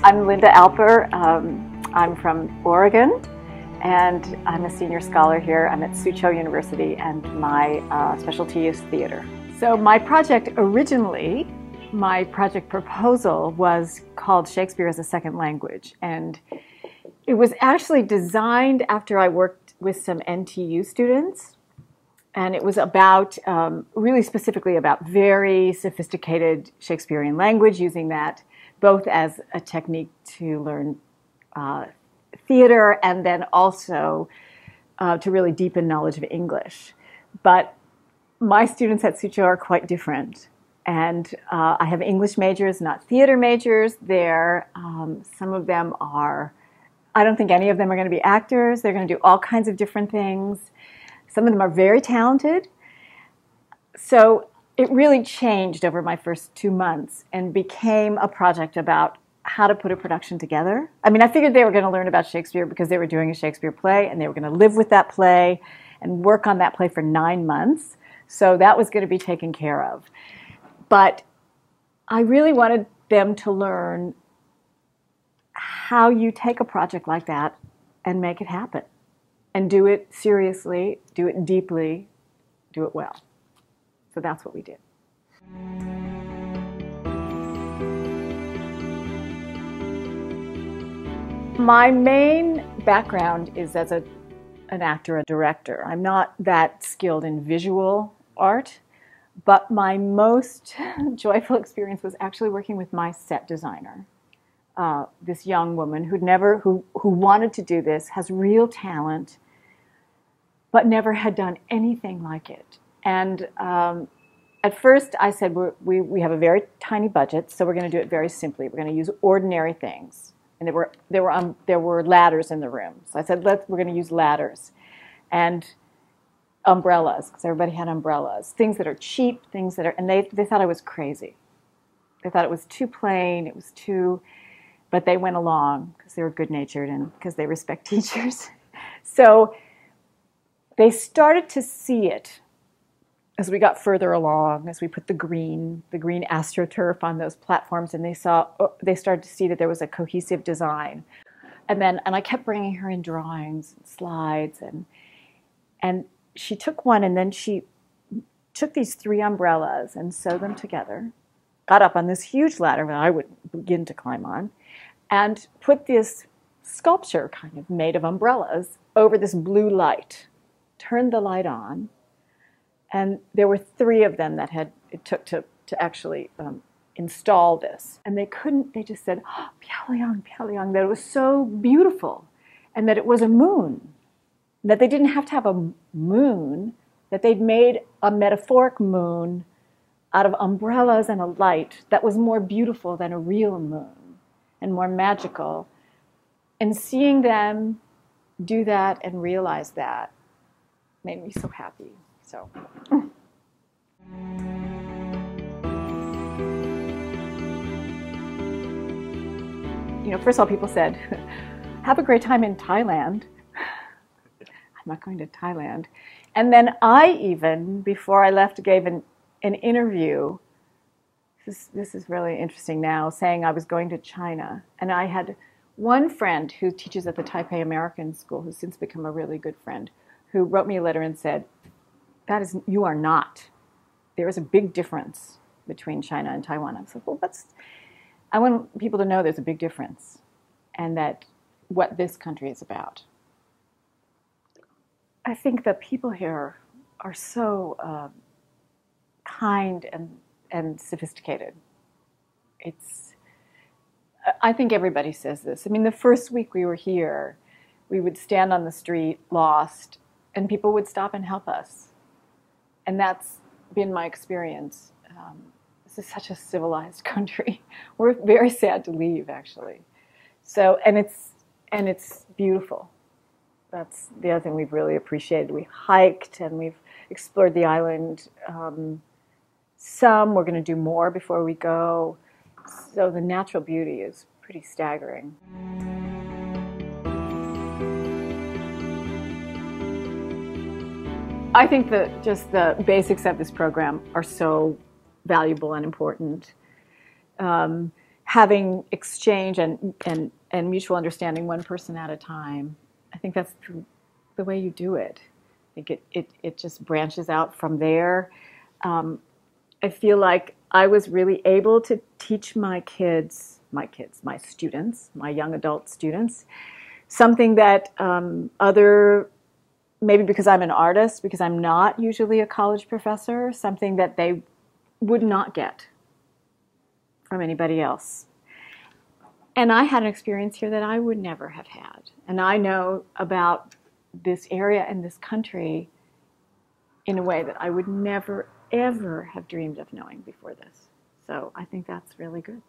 I'm Linda Alper. I'm from Oregon, and I'm a senior scholar here. I'm at Soochow University, and my specialty is theater. So my project originally, my project proposal was called Shakespeare as a Second Language, and it was actually designed after I worked with some NTU students, and it was about, really specifically about very sophisticated Shakespearean language, using that both as a technique to learn theater and then also to really deepen knowledge of English. But my students at Soochow are quite different. And I have English majors, not theater majors there. Some of them are, I don't think any of them are going to be actors. They're going to do all kinds of different things. Some of them are very talented. So it really changed over my first 2 months and became a project about how to put a production together. I mean, I figured they were going to learn about Shakespeare because they were doing a Shakespeare play, and they were going to live with that play and work on that play for 9 months. So that was going to be taken care of. But I really wanted them to learn how you take a project like that and make it happen, and do it seriously, do it deeply, do it well. So that's what we did. My main background is as an actor, a director. I'm not that skilled in visual art, but my most joyful experience was actually working with my set designer. This young woman who wanted to do this, has real talent, but never had done anything like it. And at first I said, we have a very tiny budget, so we're going to do it very simply. We're going to use ordinary things. And there were ladders in the room. So I said, we're going to use ladders. And umbrellas, because everybody had umbrellas. Things that are cheap, things that are, and they thought I was crazy. They thought it was too plain, it was too, but they went along because they were good-natured and because they respect teachers. So they started to see it as we got further along, as we put the green astroturf on those platforms, and they started to see that there was a cohesive design. And I kept bringing her in drawings and slides, and she took one, and then she took these 3 umbrellas and sewed them together, got up on this huge ladder that I would begin to climb on, and put this sculpture kind of made of umbrellas over this blue light, turned the light on, and there were 3 of them that it took to actually install this. And they just said, oh, Pyongyang, Pyongyang, that it was so beautiful, and that it was a moon, that they didn't have to have a moon, that they'd made a metaphoric moon out of umbrellas and a light that was more beautiful than a real moon and more magical. And seeing them do that and realize that made me so happy. So. First of all, people said, have a great time in Thailand. I'm not going to Thailand. And then I even, before I left, gave an interview. This is really interesting now, saying I was going to China. And I had one friend who teaches at the Taipei American School, who's since become a really good friend, who wrote me a letter and said, you are not. There is a big difference between China and Taiwan. I was like, well, I want people to know there's a big difference, and that what this country is about. I think the people here are so kind and sophisticated. I think everybody says this. I mean, the first week we were here, we would stand on the street, lost, and people would stop and help us. And that's been my experience. This is such a civilized country. We're very sad to leave, actually. So, and it's beautiful. That's the other thing we've really appreciated. We hiked and we've explored the island. We're going to do more before we go. So the natural beauty is pretty staggering. I think that just the basics of this program are so valuable and important. having exchange and mutual understanding one person at a time. I think that's the way you do it. I think it just branches out from there. I feel like I was really able to teach my students, my young adult students, something that maybe because I'm an artist, because I'm not usually a college professor, something that they would not get from anybody else. And I had an experience here that I would never have had. And I know about this area and this country in a way that I would never, ever have dreamed of knowing before this. So I think that's really good.